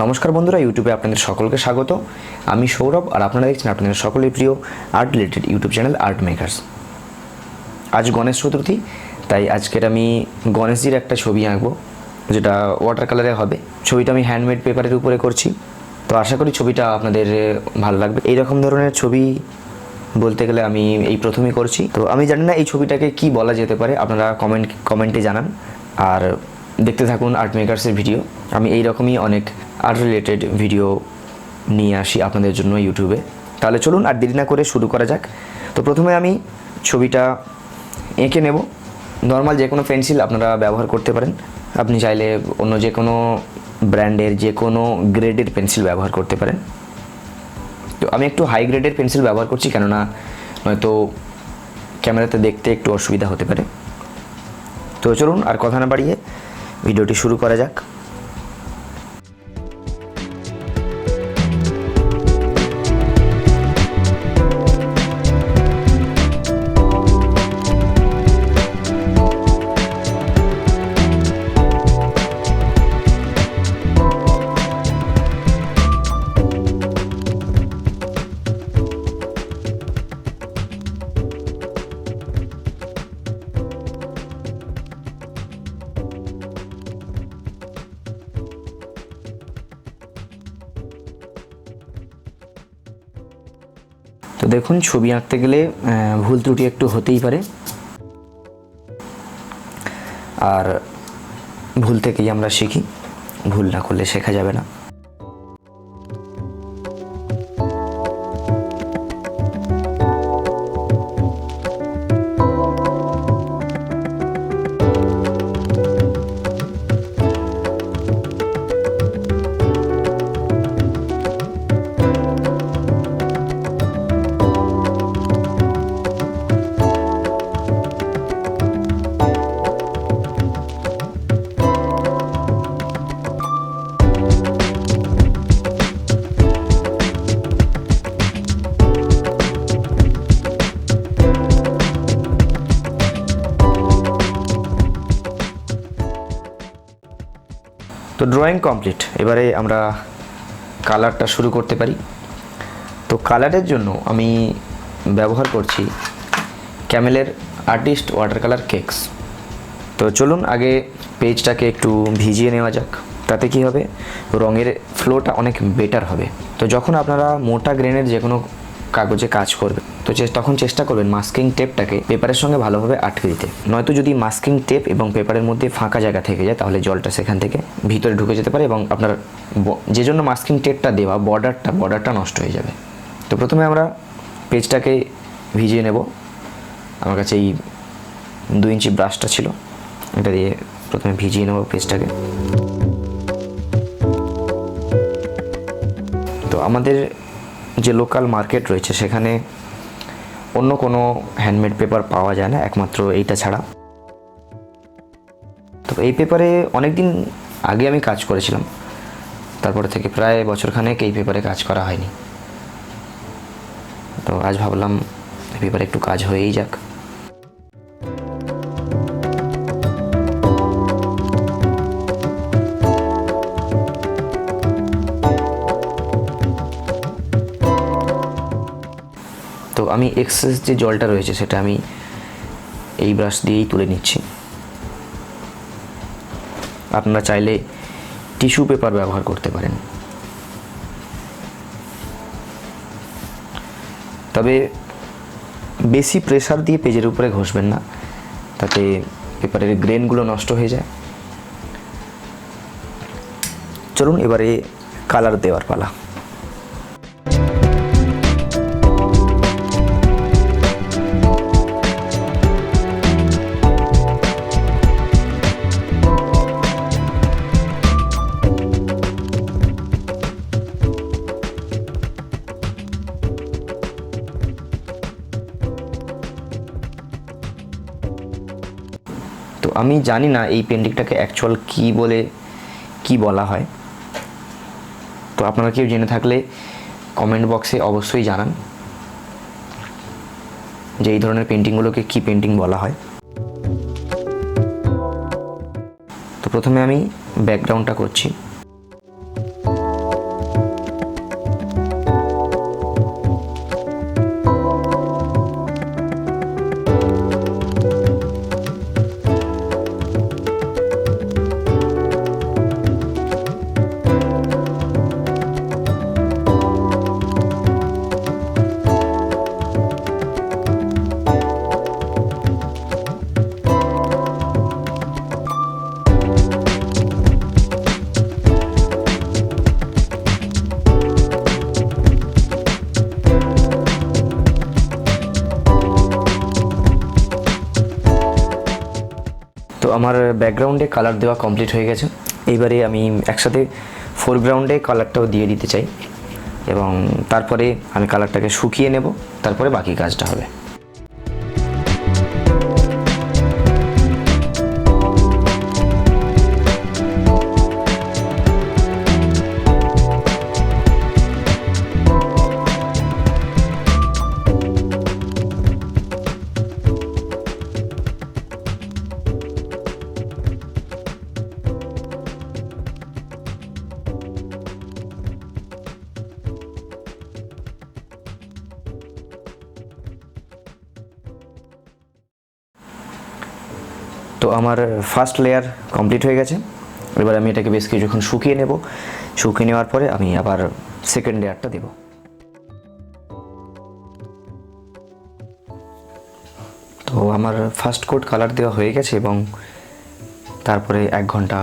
নমস্কার বন্ধুরা, ইউটিউবে আপনাদের সকলকে স্বাগত। আমি সৌরভ আর আপনারা দেখছেন আপনাদের সকলের প্রিয় art related YouTube channel art makers. আজ গণেশ চতুর্থী, তাই আজকের আমি গণেশজির একটা ছবি আঁকবো, যেটা ওয়াটার কালারে হবে। ছবিটা আমি হ্যান্ডমেড পেপারের উপরে করছি, তো আশা করি ছবিটা আপনাদের ভালো লাগবে। এইরকম ধরনের ছবি বলতে গেলে আমি এই প্রথমেই করছি, তো আমি জানি না এই ছবিটাকে কি বলা যেতে পারে। আপনারা কমেন্টে জানান আর দেখতে থাকুন আর্ট মেকার্সের ভিডিও। আমি এই রকমই অনেক আর্ট রিলেটেড ভিডিও নিয়ে আসি আপনাদের জন্য ইউটিউবে। তাহলে চলুন আর দেরি না করে শুরু করা যাক। তো প্রথমে আমি ছবিটা এঁকে নেব। নর্মাল যে কোনো পেন্সিল আপনারা ব্যবহার করতে পারেন, আপনি চাইলে অন্য যে কোনো ব্র্যান্ডের যে কোনো গ্রেডের পেন্সিল ব্যবহার করতে পারেন। তো আমি একটু হাই গ্রেডের পেন্সিল ব্যবহার করছি, কেননা নয়তো ক্যামেরাতে দেখতে একটু অসুবিধা হতে পারে। তো চলুন আর কথা না বাড়িয়ে ভিডিওটি শুরু করা যাক। তো দেখুন, ছবি আঁকতে গেলে ভুল ত্রুটি একটু হতেই পারে, আর ভুল থেকেই আমরা শিখি। ভুল না করলে শেখা যাবে না। তো ড্রয়িং কমপ্লিট, এবারে আমরা কালারটা শুরু করতে পারি। তো কালারের জন্য আমি ব্যবহার করছি ক্যামেলের আর্টিস্ট ওয়াটার কালার কেক্স। তো চলুন আগে পেজটাকে একটু ভিজিয়ে নেওয়া যাক। তাতে কি হবে, রঙের ফ্লোটা অনেক বেটার হবে। তো যখন আপনারা মোটা গ্রেনের যে কোনো কাগজে কাজ করবে, তো তখন চেষ্টা করবেন মাস্কিং টেপটাকে পেপারের সঙ্গে ভালোভাবে আটকে দিতে। নয়তো যদি মাস্কিং টেপ এবং পেপারের মধ্যে ফাঁকা জায়গা থেকে যায়, তাহলে জলটা সেখান থেকে ভিতরে ঢুকে যেতে পারে এবং আপনার যে জন্য মাস্কিং টেপটা দেওয়া বর্ডারটা নষ্ট হয়ে যাবে। তো প্রথমে আমরা পেজটাকে ভিজিয়ে নেব। আমার কাছে এই 2 ইঞ্চি ব্রাশটা ছিল, এটা দিয়ে প্রথমে ভিজিয়ে নেব পেজটাকে। তো আমাদের যে লোকাল মার্কেট রয়েছে, সেখানে অন্য কোনো হ্যান্ডমেড পেপার পাওয়া যায় না, একমাত্র এইটা ছাড়া। তো এই পেপারে অনেক দিন আগে আমি কাজ করেছিলাম, তারপরে থেকে প্রায় বছরখানেক এই পেপারে কাজ করা হয়নি। তো আজ ভাবলাম এই পেপারে একটু কাজ হয়েই যাক। তো আমি এক্সেস যে জলটা রয়েছে সেটা আমি এই ব্রাশ দিয়েই তুলে নিচ্ছি। আপনারা চাইলে টিস্যু পেপার ব্যবহার করতে পারেন, তবে বেশি প্রেসার দিয়ে পেজের উপরে ঘষবেন না, তাতে পেপারের গ্রেনগুলো নষ্ট হয়ে যায়। চলুন এবারে কালার দেওয়ার পালা। তো আমি জানি না এই পেন্টিংটাকে অ্যাকচুয়াল কি বলা হয়। তো আপনারা কেউ জেনে থাকলে কমেন্ট বক্সে অবশ্যই জানান যে এই ধরনের পেন্টিংগুলোকে কি পেন্টিং বলা হয়। তো প্রথমে আমি ব্যাকগ্রাউন্ডটা করছি। আমার ব্যাকগ্রাউন্ডে কালার দেওয়া কমপ্লিট হয়ে গেছে। এইবারে আমি একসাথে ফোরগ্রাউন্ডে কালারটাও দিয়ে দিতে চাই এবং তারপরে আমি কালারটাকে শুকিয়ে নেব, তারপরে বাকি কাজটা হবে। তো আমার ফার্স্ট লেয়ার কমপ্লিট হয়ে গেছে। এবার আমি এটাকে বেশ কিছুক্ষণ শুকিয়ে নেব। শুকিয়ে নেওয়ার পরে আমি আবার সেকেন্ড লেয়ারটা দেব। তো আমার ফার্স্ট কোট কালার দেওয়া হয়ে গেছে এবং তারপরে 1 ঘন্টা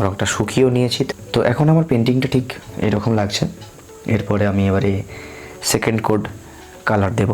রংটা শুকিয়েও নিয়েছি। তো এখন আমার পেন্টিংটা ঠিক এরকম লাগছে। এরপরে আমি এবারে সেকেন্ড কোট কালার দেব।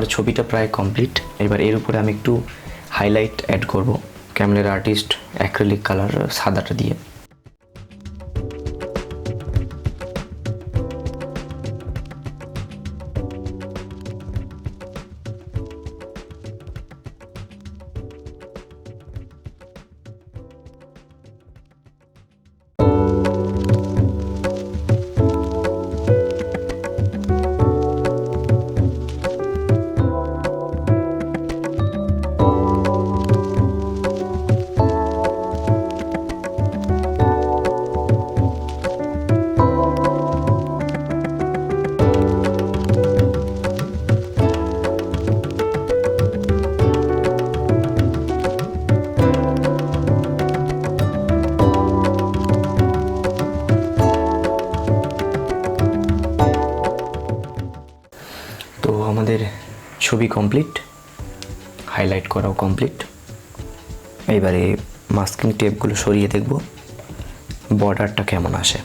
আমার ছবিটা প্রায় কমপ্লিট। এবার এর উপরে আমি একটু হাইলাইট অ্যাড করব ক্যামেরার আর্টিস্ট অ্যাক্রিলিক কালার সাদাটা দিয়ে। তো আমাদের ছবি কমপ্লিট, হাইলাইট করাও কমপ্লিট। এবারে মাস্কিং টেপগুলো সরিয়ে দেখব বর্ডারটা কেমন আসে।